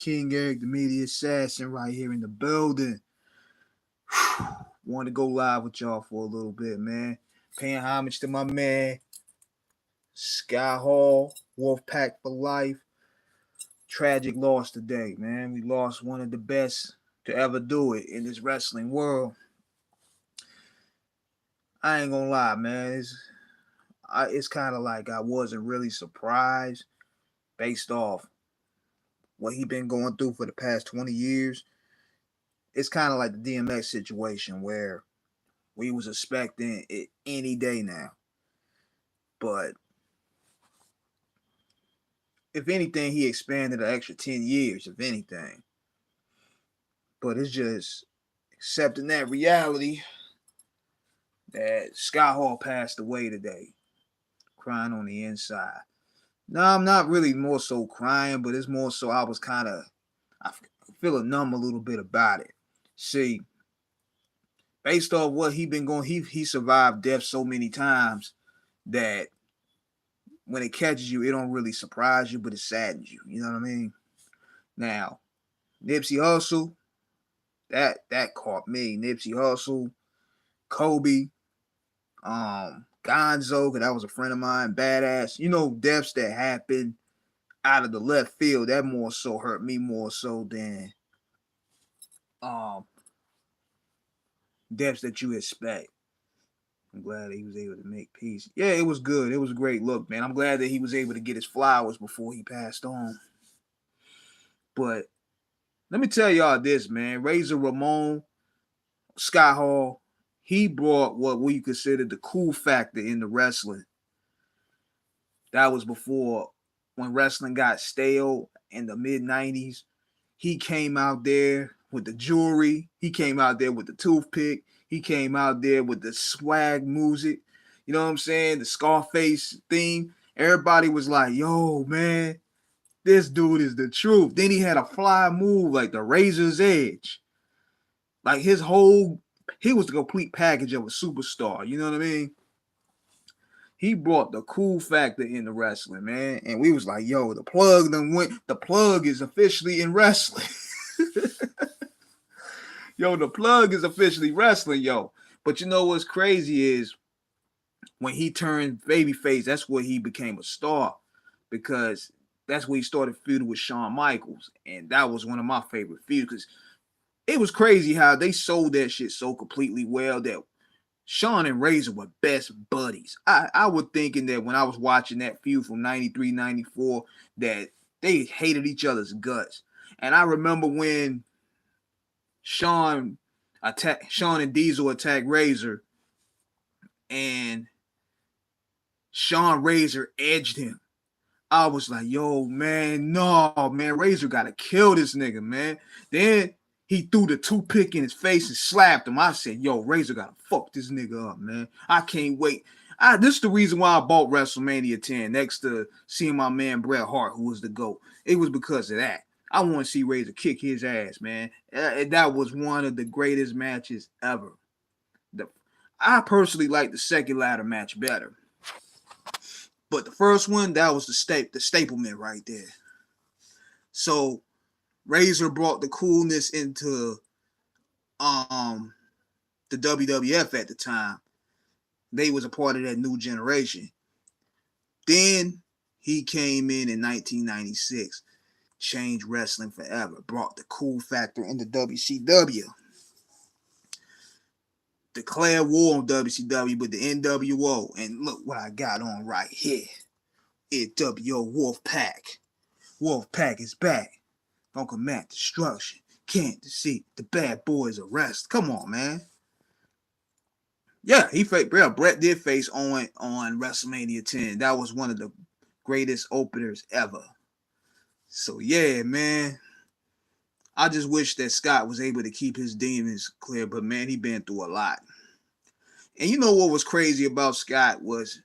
King Eric, the media assassin, right here in the building. Want to go live with y'all for a little bit, man. Paying homage to my man, Sky Hall, Wolfpack for life. Tragic loss today, man. We lost one of the best to ever do it in this wrestling world. I ain't gonna lie, man. It's kind of like I wasn't really surprised based off what he been going through for the past 20 years. It's kind of like the DMX situation where we was expecting it any day now. But if anything, he expanded an extra 10 years, if anything. But it's just accepting that reality that Scott Hall passed away today, crying on the inside. No, I'm not really more so crying, but it's more so I feel a numb a little bit about it. See, based off what he been going, he survived death so many times that when it catches you, it don't really surprise you, but it saddens you. You know what I mean? Now, Nipsey Hussle, that caught me. Nipsey Hussle, Kobe, Gonzo, because that was a friend of mine, Badass. You know, deaths that happen out of the left field, that more so hurt me more so than deaths that you expect. I'm glad he was able to make peace. Yeah, it was good. It was a great look, man. I'm glad that he was able to get his flowers before he passed on. But let me tell y'all this, man. Razor Ramon, Scott Hall, he brought what we considered the cool factor in the wrestling. That was before when wrestling got stale in the mid-90s. He came out there with the jewelry. He came out there with the toothpick. He came out there with the swag music. You know what I'm saying? The Scarface theme. Everybody was like, yo, man, this dude is the truth. Then he had a fly move like the Razor's Edge. Like he was the complete package of a superstar. You know what I mean? He brought the cool factor into wrestling, man. And we was like, yo, the plug is officially in wrestling. Yo, the plug is officially wrestling, yo. But you know what's crazy is when he turned babyface, that's where he became a star, because that's where he started feuding with Shawn Michaels. And that was one of my favorite feuds, because it was crazy how they sold that shit so completely well that Shawn and Razor were best buddies. I was thinking that when I was watching that feud from 93, 94, that they hated each other's guts. And I remember when Shawn and Diesel attacked Razor, and Shawn Razor edged him. I was like, yo, man, no, man, Razor gotta kill this nigga, man. Then he threw the toothpick in his face and slapped him. I said, yo, Razor gotta fuck this nigga up, man. I can't wait. This is the reason why I bought WrestleMania 10 next to seeing my man Bret Hart, who was the GOAT. It was because of that. I want to see Razor kick his ass, man. That was one of the greatest matches ever. I personally like the second ladder match better. But the first one, that was the staplement right there. So Razor brought the coolness into the WWF at the time. They was a part of that new generation. Then he came in 1996, changed wrestling forever, brought the cool factor into WCW. Declared war on WCW with the NWO. And look what I got on right here. NWO Wolfpack. Wolfpack is back. Uncle Matt Destruction. Can't deceive the bad boys arrest. Come on, man. Yeah, Brett did face Owen on WrestleMania 10. That was one of the greatest openers ever. So yeah, man. I just wish that Scott was able to keep his demons clear, but man, he been through a lot. And you know what was crazy about Scott was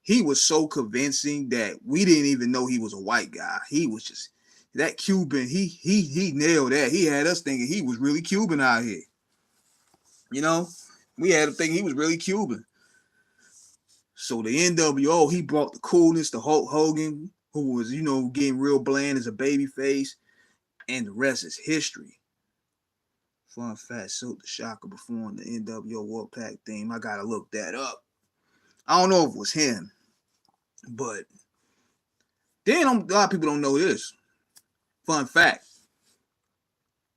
he was so convincing that we didn't even know he was a white guy. He was just that Cuban. He nailed that. He had us thinking he was really Cuban out here. You know, we had him thinking he was really Cuban. So the NWO, he brought the coolness to Hulk Hogan, who was, you know, getting real bland as a baby face. And the rest is history. Fun fact, Silk the Shocker performed the NWO Wolfpack theme. I gotta look that up. I don't know if it was him, but then a lot of people don't know this. Fun fact,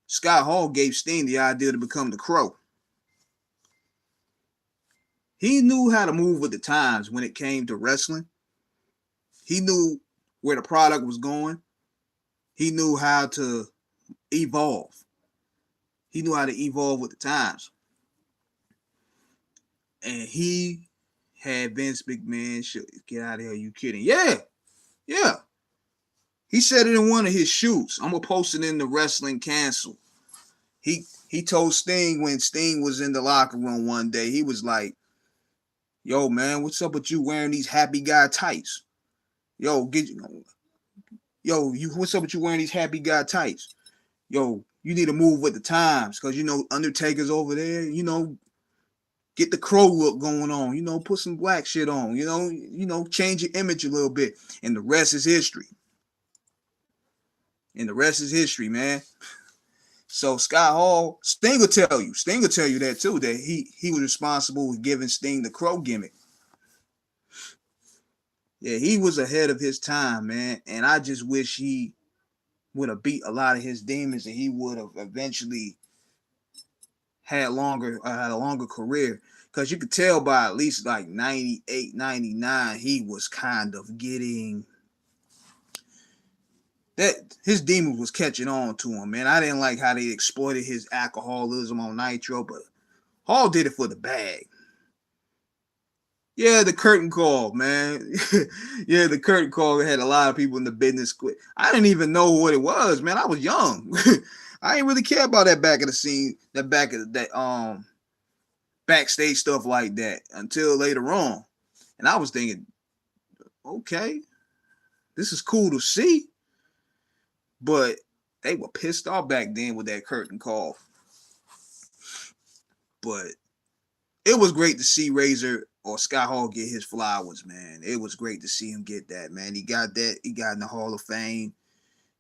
Scott Hall gave Sting the idea to become the Crow. He knew how to move with the times when it came to wrestling. He knew where the product was going. He knew how to evolve. He knew how to evolve with the times. And he had Vince McMahon, get out of here, you kidding? Yeah. He said it in one of his shoots. I'm going to post it in the Wrestling Cancel. He told Sting when Sting was in the locker room one day, he was like, yo, man, what's up with you wearing these happy guy tights? What's up with you wearing these happy guy tights? Yo, you need to move with the times because, Undertaker's over there, get the Crow look going on, put some black shit on, change your image a little bit. And the rest is history. Man. So Scott Hall, Sting will tell you that too, that he was responsible with giving Sting the Crow gimmick. Yeah, he was ahead of his time, man. And I just wish he would have beat a lot of his demons and he would have eventually had a longer career. Because you could tell by at least like 98, 99, he was kind of getting that his demon was catching on to him, man. I didn't like how they exploited his alcoholism on Nitro, but Hall did it for the bag. Yeah, the curtain call, man. Yeah, the curtain call had a lot of people in the business quit. I didn't even know what it was, man. I was young. I didn't really care about that back of the scene, that backstage stuff like that until later on. And I was thinking, okay, this is cool to see. But they were pissed off back then with that curtain call. But it was great to see Razor or Scott Hall get his flowers, man. It was great to see him get that, man. He got that. He got in the Hall of Fame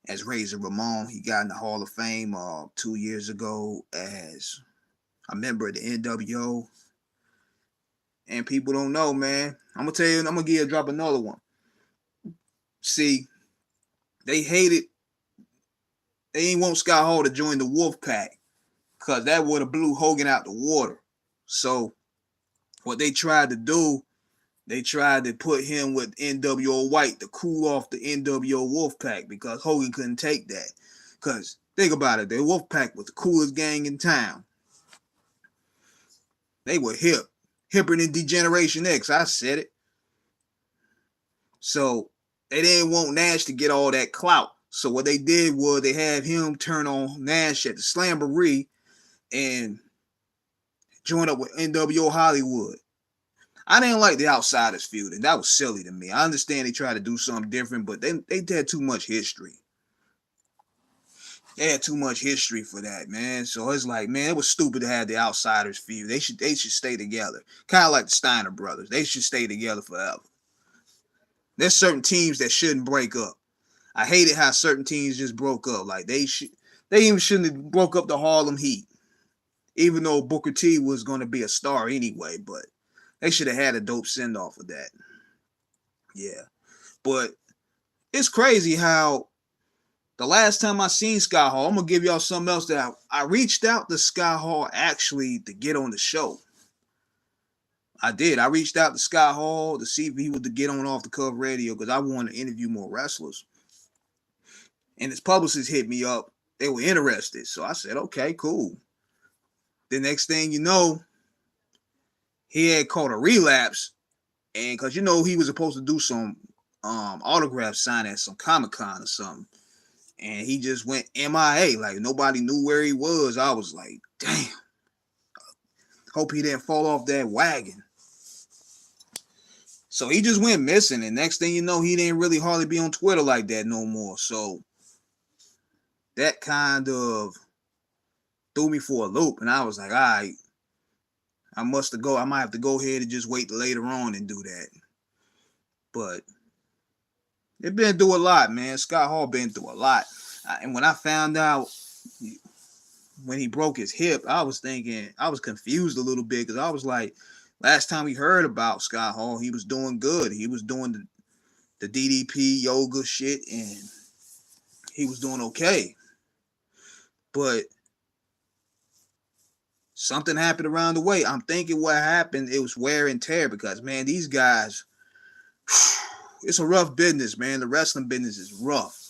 as Razor Ramon. He got in the Hall of Fame 2 years ago as a member of the NWO. And people don't know, man. I'm going to tell you, I'm going to drop another one. See, they ain't want Scott Hall to join the Wolfpack because that would have blew Hogan out the water. So what they tried to do, they tried to put him with NWO White to cool off the NWO Wolfpack because Hogan couldn't take that. Because think about it, the Wolfpack was the coolest gang in town. They were hipper than Degeneration X. I said it. So they didn't want Nash to get all that clout. So what they did was they had him turn on Nash at the Slamboree and join up with NWO Hollywood. I didn't like the Outsiders feud, and that was silly to me. I understand they tried to do something different, but they had too much history. They had too much history for that, man. So it's like, man, it was stupid to have the Outsiders feud. They should stay together. Kind of like the Steiner brothers. They should stay together forever. There's certain teams that shouldn't break up. I hated how certain teams just broke up. Like they even shouldn't have broke up the Harlem Heat. Even though Booker T was going to be a star anyway, but they should have had a dope send-off of that. Yeah. But it's crazy how the last time I seen Scott Hall, I'm going to give y'all something else that I reached out to Scott Hall actually to get on the show. I did. I reached out to Scott Hall to see if he was to get on Off the Cuff Radio because I wanted to interview more wrestlers. And his publicist hit me up. They were interested. So I said, okay, cool. The next thing you know, he had caught a relapse. And because, he was supposed to do some autograph sign at some Comic-Con or something. And he just went MIA. Like, nobody knew where he was. I was like, damn. Hope he didn't fall off that wagon. So he just went missing. And next thing you know, he didn't really hardly be on Twitter like that no more. So that kind of threw me for a loop. And I was like, all right, I might have to go ahead and just wait later on and do that. But it been through a lot, man. Scott Hall been through a lot. And when I found out when he broke his hip, I was confused a little bit because I was like, last time we heard about Scott Hall, he was doing good. He was doing the DDP yoga shit, and he was doing okay. But something happened around the way. I'm thinking what happened, it was wear and tear because, man, these guys, it's a rough business, man. The wrestling business is rough.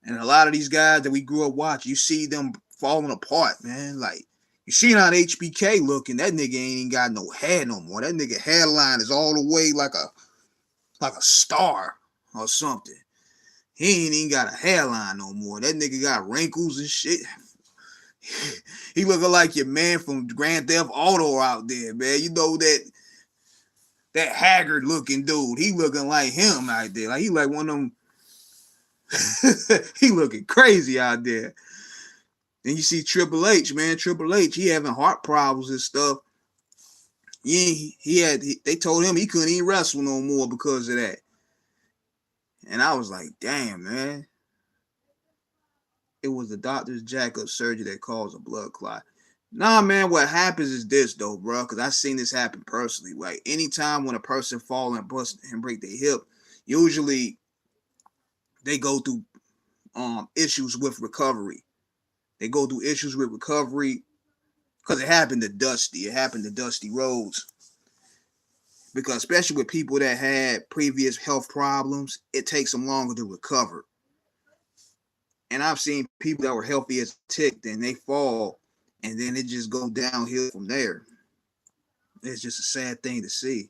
And a lot of these guys that we grew up watching, you see them falling apart, man. Like, you see how HBK looking, that nigga ain't even got no hair no more. That nigga hairline is all the way like a star or something. He ain't even got a hairline no more. That nigga got wrinkles and shit. He looking like your man from Grand Theft Auto out there, man. You know that haggard looking dude. He looking like him out there. Like he like one of them. He looking crazy out there. Then you see Triple H, man. Triple H, he having heart problems and stuff. They told him he couldn't even wrestle no more because of that. And I was like, damn, man. It was the doctor's jack-up surgery that caused a blood clot. Nah, man, what happens is this, though, bro, because I've seen this happen personally. Like, anytime when a person fall and bust and break their hip, usually they go through issues with recovery. They go through issues with recovery because it happened to Dusty. It happened to Dusty Rhodes. Because especially with people that had previous health problems, it takes them longer to recover. And I've seen people that were healthy as a tick, then they fall, and then it just go downhill from there. It's just a sad thing to see.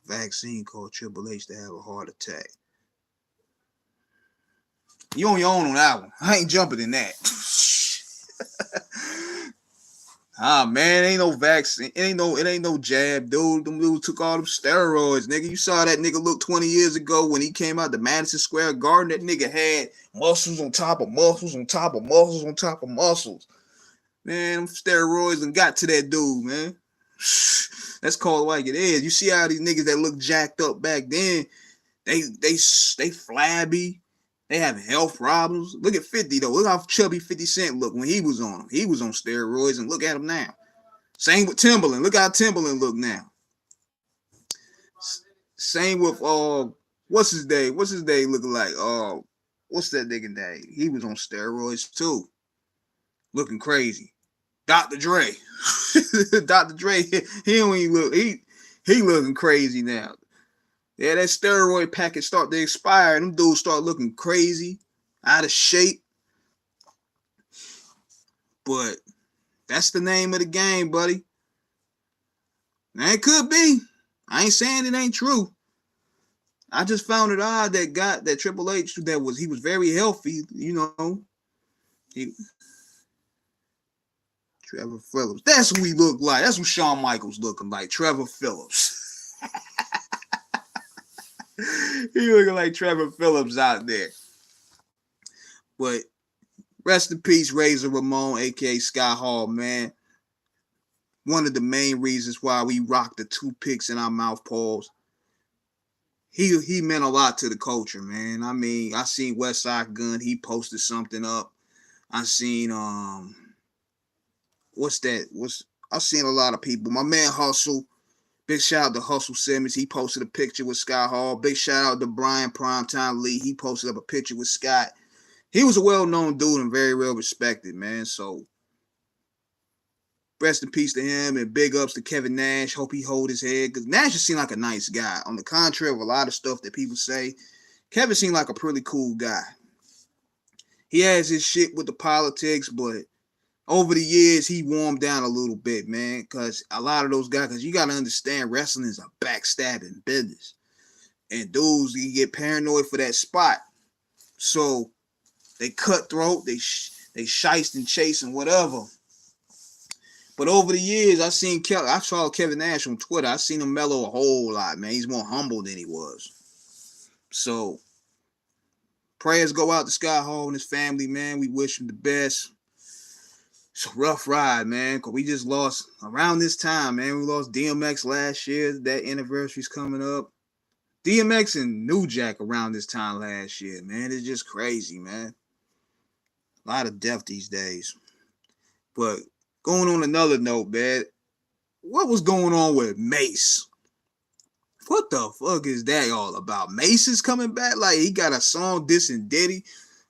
Vaccine called Triple H to have a heart attack. You on your own on that one. I ain't jumping in that. Man, ain't no vaccine. It ain't no jab, dude. Them dudes took all them steroids, nigga. You saw that nigga look 20 years ago when he came out to Madison Square Garden. That nigga had muscles on top of muscles on top of muscles on top of muscles. Man, them steroids and got to that dude, man. That's called like it is. You see how these niggas that look jacked up back then, they flabby. They having health problems. Look at 50, though. Look how chubby 50 Cent looked when he was on them. He was on steroids, and look at him now. Same with Timberland. Look how Timberland look now. Same with, what's his day? What's his day looking like? What's that nigga name? He was on steroids, too. Looking crazy. Dr. Dre. Dr. Dre, he don't even look, he looking crazy now. Yeah, that steroid package start to expire. Them dudes start looking crazy, out of shape. But that's the name of the game, buddy. Now, it could be. I ain't saying it ain't true. I just found it odd that Triple H he was very healthy, you know. Trevor Phillips. That's who he looked like. That's what Shawn Michaels looking like. Trevor Phillips. He looking like Trevor Phillips out there. But rest in peace, Razor Ramon, a.k.a. Scott Hall, man. One of the main reasons why we rock the toothpicks in our mouth paws. He meant a lot to the culture, man. I mean, I seen Westside Gun. He posted something up. I seen, I've seen a lot of people. My man Hustle. Big shout out to Hustle Simmons. He posted a picture with Scott Hall. Big shout out to Brian Primetime Lee. He posted up a picture with Scott. He was a well-known dude and very well respected, man. So rest in peace to him and big ups to Kevin Nash. Hope he hold his head because Nash just seemed like a nice guy. On the contrary of a lot of stuff that people say, Kevin seemed like a pretty cool guy. He has his shit with the politics, but over the years, he warmed down a little bit, man, because a lot of those guys, because you got to understand, wrestling is a backstabbing business. And dudes, you get paranoid for that spot. So they cutthroat, they shiest and chase and whatever. But over the years, I saw Kevin Nash on Twitter. I seen him mellow a whole lot, man. He's more humble than he was. So prayers go out to Scott Hall and his family, man. We wish him the best. It's a rough ride, man, because we just lost around this time, man. We lost DMX last year. That anniversary's coming up. DMX and New Jack around this time last year, man. It's just crazy, man. A lot of death these days. But going on another note, man, what was going on with Mase? What the fuck is that all about? Mase is coming back like he got a song dissing Diddy.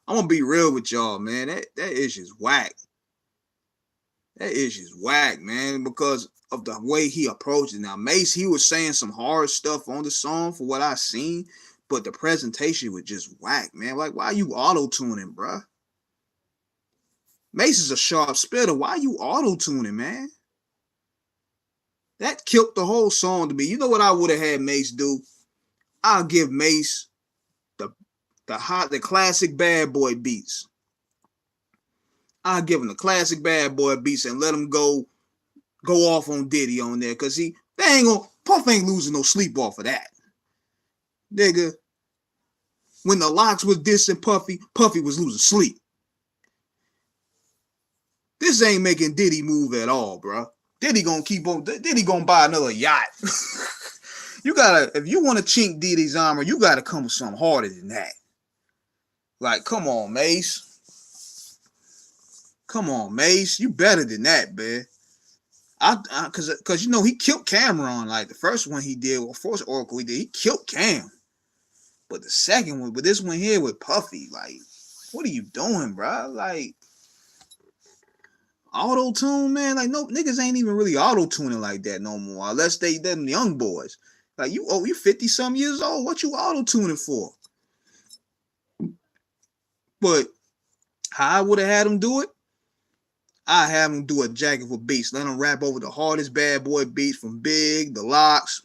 I'm gonna be real with y'all, man. That is just whack. That is just whack, man, because of the way he approached it. Now, Mase, he was saying some hard stuff on the song for what I seen, but the presentation was just whack, man. Like, why are you auto-tuning, bruh? Mase is a sharp spitter. Why are you auto-tuning, man? That killed the whole song to me. You know what I would have had Mase do? I'll give Mase the classic bad boy beats. I'll give him the classic bad boy beats and let him go off on Diddy on there. Cause Puff ain't losing no sleep off of that. Nigga, when the Locks was dissing Puffy, Puffy was losing sleep. This ain't making Diddy move at all, bro. Diddy gonna buy another yacht. If you want to chink Diddy's armor, you gotta come with something harder than that. Like, come on, Mase. Come on, Mase. You better than that, man. Cause you know he killed Cameron. Like the first one he did, first Oracle he killed Cam. But the second one, this one here with Puffy, like, what are you doing, bro? Like, auto-tune, man. Like, no niggas ain't even really auto-tuning like that no more. Unless them young boys. Like, you 50-some years old. What you auto-tuning for? But how I would have had him do it, I have him do a jacket for beats. Let him rap over the hardest bad boy beats from Big, The Locks,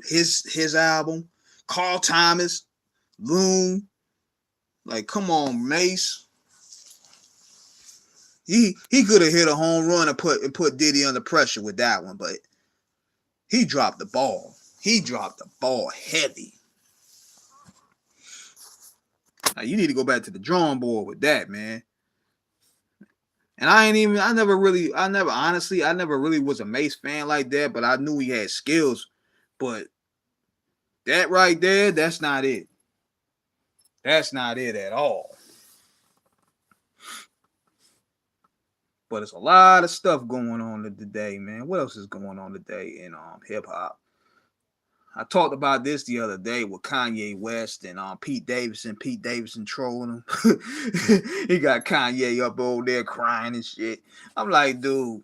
his album, Carl Thomas, Loon. Like, come on, Mase. He could have hit a home run and put Diddy under pressure with that one, but he dropped the ball. He dropped the ball heavy. Now, you need to go back to the drawing board with that, man. And I never really was a Mase fan like that, but I knew he had skills. But that right there, that's not it. That's not it at all. But it's a lot of stuff going on today, man. What else is going on today in hip hop? I talked about this the other day with Kanye West and Pete Davidson. Pete Davidson trolling him. He got Kanye up over there crying and shit. I'm like, dude.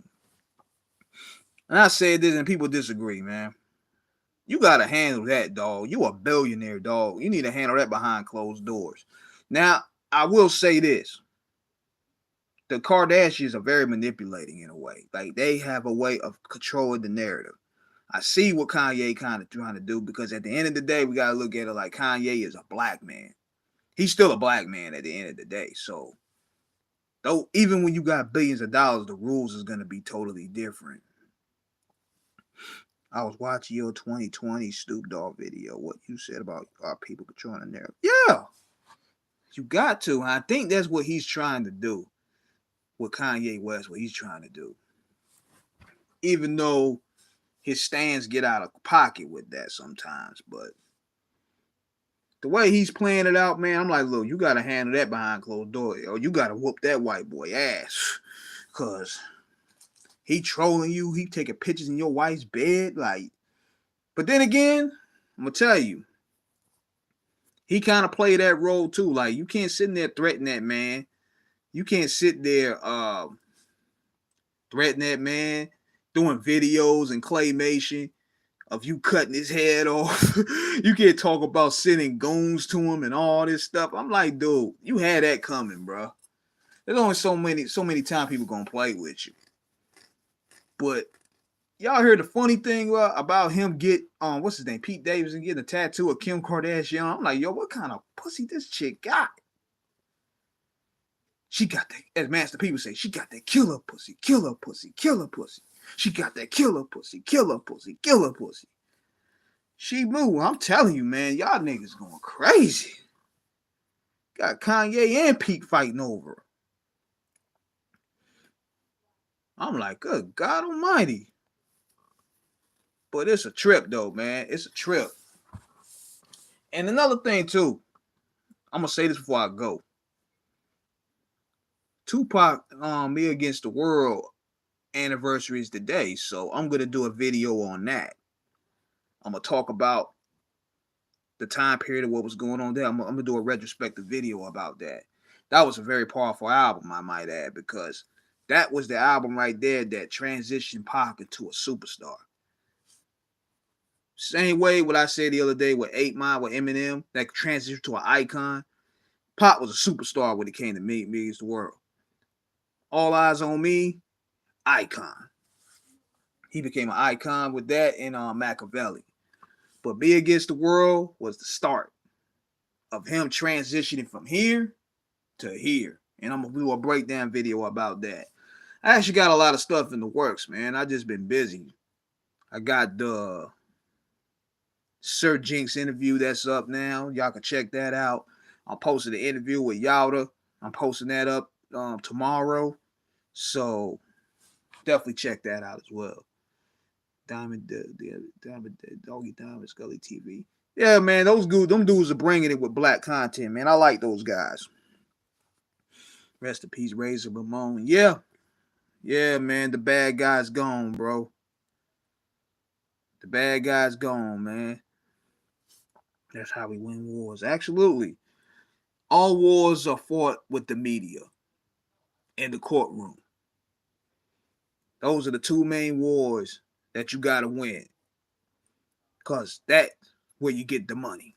And I said this and people disagree, man. You got to handle that, dog. You a billionaire, dog. You need to handle that behind closed doors. Now, I will say this. The Kardashians are very manipulating in a way. Like, they have a way of controlling the narrative. I see what Kanye kind of trying to do, because at the end of the day, we got to look at it like Kanye is a black man. He's still a black man at the end of the day. So, though, even when you got billions of dollars, the rules is going to be totally different. I was watching your 2020 Snoop Dogg video. What you said about our people controlling the narrative. Yeah, you got to. And I think that's what he's trying to do with Kanye West, what he's trying to do. Even though his stands get out of pocket with that sometimes, but the way he's playing it out, man, I'm like, look, you got to handle that behind closed doors, or you got to whoop that white boy ass, because he trolling you, he taking pictures in your wife's bed, like, but then again, I'm going to tell you, he kind of played that role too. Like, you can't sit in there threatening that man. You can't sit there threatening that man, doing videos and claymation of you cutting his head off. You can't talk about sending goons to him and all this stuff. I'm like, dude, you had that coming, bro. There's only so many times people gonna play with you. But y'all heard the funny thing about him what's his name, Pete Davidson, getting a tattoo of Kim Kardashian. I'm like, yo, what kind of pussy this chick got? She got that, as Master People say, she got that killer pussy, killer pussy, killer pussy. She got that killer pussy, killer pussy, killer pussy. She moved. I'm telling you, man, y'all niggas going crazy. Got Kanye and Pete fighting over her. I'm like, good God almighty. But it's a trip, though, man. It's a trip. And another thing too, I'm gonna say this before I go. Tupac, Me Against the World anniversary is today, so I'm gonna do a video on that. I'm gonna talk about the time period of what was going on there. I'm gonna do a retrospective video about that. That was a very powerful album, I might add, because that was the album right there that transitioned Pac into a superstar. Same way what I said the other day with 8 Mile, with Eminem, that transitioned to an icon. Pac was a superstar when it came to Me Against the World. All Eyes on Me, icon. He became an icon with that and Machiavelli. But Me Against the World was the start of him transitioning from here to here. And I'm going to do a breakdown video about that. I actually got a lot of stuff in the works, man. I just been busy. I got the Sir Jinx interview that's up now. Y'all can check that out. I'm posting the interview with Yalda. I'm posting that up tomorrow. So definitely check that out as well. Diamond Doggy Diamond Scully TV. Yeah, man, them dudes are bringing it with black content, man. I like those guys. Rest in peace, Razor Ramon. Yeah, man, the bad guy's gone, bro. The bad guy's gone, man. That's how we win wars. Absolutely. All wars are fought with the media in the courtroom. Those are the two main wars that you got to win. Because that's where you get the money.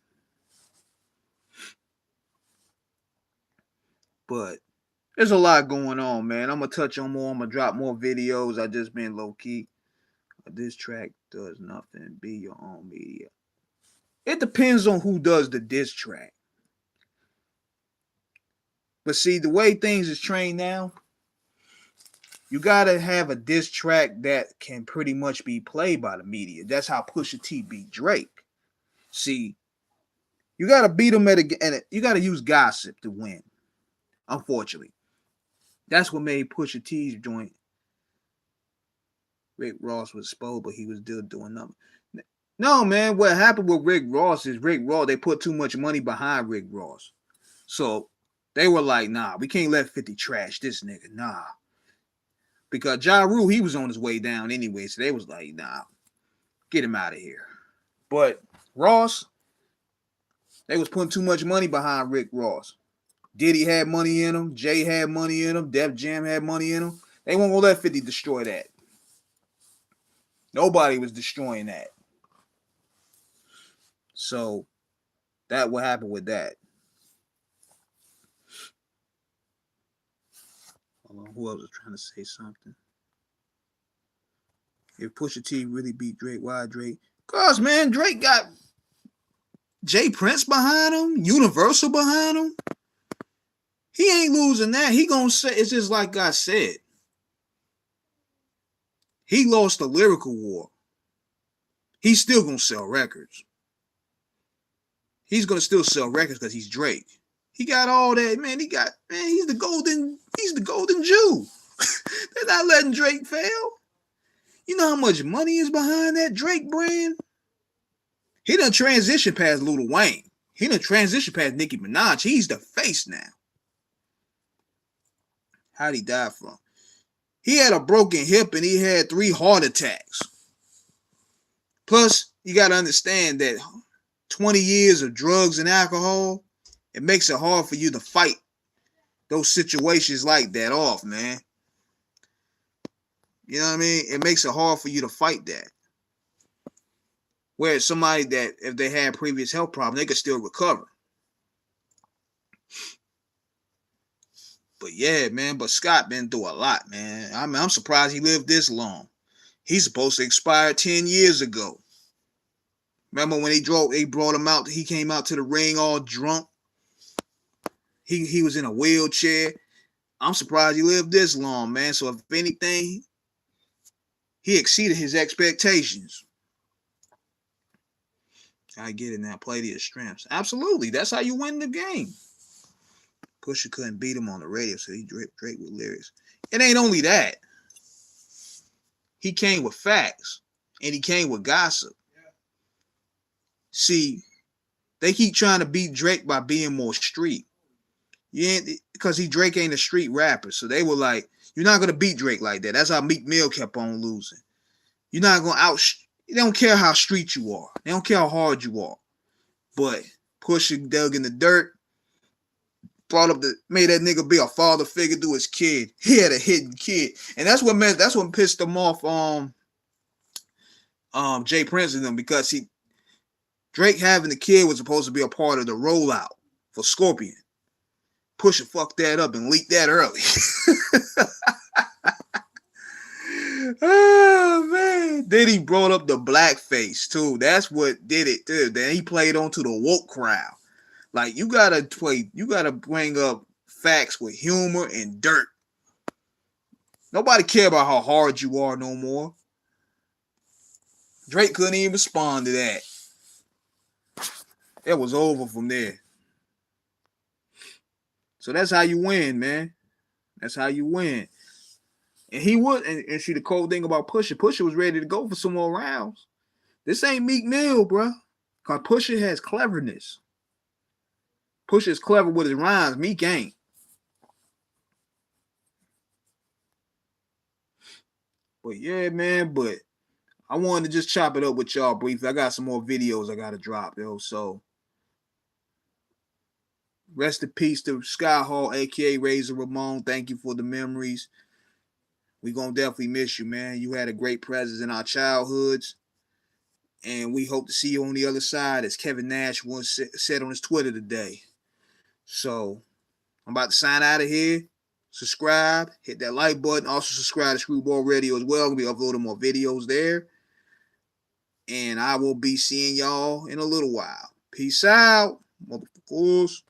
But there's a lot going on, man. I'm going to touch on more. I'm going to drop more videos. I just been low-key. This track does nothing. Be your own media. It depends on who does the diss track. But see, the way things is trained now, you got to have a diss track that can pretty much be played by the media. That's how Pusha T beat Drake. See, you got to beat them and you got to use gossip to win. Unfortunately, that's what made Pusha T's joint. Rick Ross was exposed, but he was still doing nothing. No, man, what happened with Rick Ross is they put too much money behind Rick Ross. So they were like, nah, we can't let 50 trash this nigga, nah. Because Ja Rule, he was on his way down anyway, so they was like, nah, get him out of here. But Ross, they was putting too much money behind Rick Ross. Diddy had money in him. Jay had money in him. Def Jam had money in him. They weren't going to let 50 destroy that. Nobody was destroying that. So that what happened with that. Hold on, who else was trying to say something? If Pusha T really beat Drake, why Drake? Cause man, Drake got Jay Prince behind him, Universal behind him. He ain't losing that. He gonna say it's just like I said. He lost the lyrical war. He's still gonna sell records. He's gonna still sell records because he's Drake. He got all that, man. He's the golden Jew. They're not letting Drake fail. You know how much money is behind that Drake brand? He done transition past Lil Wayne. He done transition past Nicki Minaj. He's the face now. How'd he die from? He had a broken hip and he had 3 heart attacks. Plus, you got to understand that 20 years of drugs and alcohol, it makes it hard for you to fight those situations like that off, man. You know what I mean? It makes it hard for you to fight that. Whereas somebody that, if they had previous health problems, they could still recover. But yeah, man, but Scott been through a lot, man. I'm surprised he lived this long. He's supposed to expire 10 years ago. Remember when they brought him out, he came out to the ring all drunk. He was in a wheelchair. I'm surprised he lived this long, man. So if anything, he exceeded his expectations. I get it now. Play to your strengths. Absolutely. That's how you win the game. Pusha couldn't beat him on the radio, so he Drake with lyrics. It ain't only that. He came with facts, and he came with gossip. See, They keep trying to beat Drake by being more street. You ain't because Drake ain't a street rapper. So they were like, you're not gonna beat Drake like that. That's how Meek Mill kept on losing. You're not gonna they don't care how street you are. They don't care how hard you are. But Pusha dug in the dirt, made that nigga be a father figure to his kid. He had a hidden kid. And that's what pissed him off Jay Prince and them, because Drake having the kid was supposed to be a part of the rollout for Scorpion. Pusha fucked that up and leaked that early. Oh man. Then he brought up the blackface too. That's what did it too. Then he played onto the woke crowd. Like you gotta bring up facts with humor and dirt. Nobody care about how hard you are no more. Drake couldn't even respond to that. It was over from there. So that's how you win, man. That's how you win. And he would, and see the cold thing about Pusha. Pusha was ready to go for some more rounds. This ain't Meek Mill, bro. Cause Pusha has cleverness. Pusha is clever with his rhymes. Meek ain't. But yeah, man. But I wanted to just chop it up with y'all briefly. I got some more videos I gotta drop, yo. So rest in peace to Sky Hall, aka Razor Ramon. Thank you for the memories. We gonna definitely miss you, man. You had a great presence in our childhoods. And we hope to see you on the other side, as Kevin Nash once said on his Twitter today. So I'm about to sign out of here. Subscribe, hit that like button. Also subscribe to Screwball Radio as well. We'll be uploading more videos there. And I will be seeing y'all in a little while. Peace out, motherfuckers.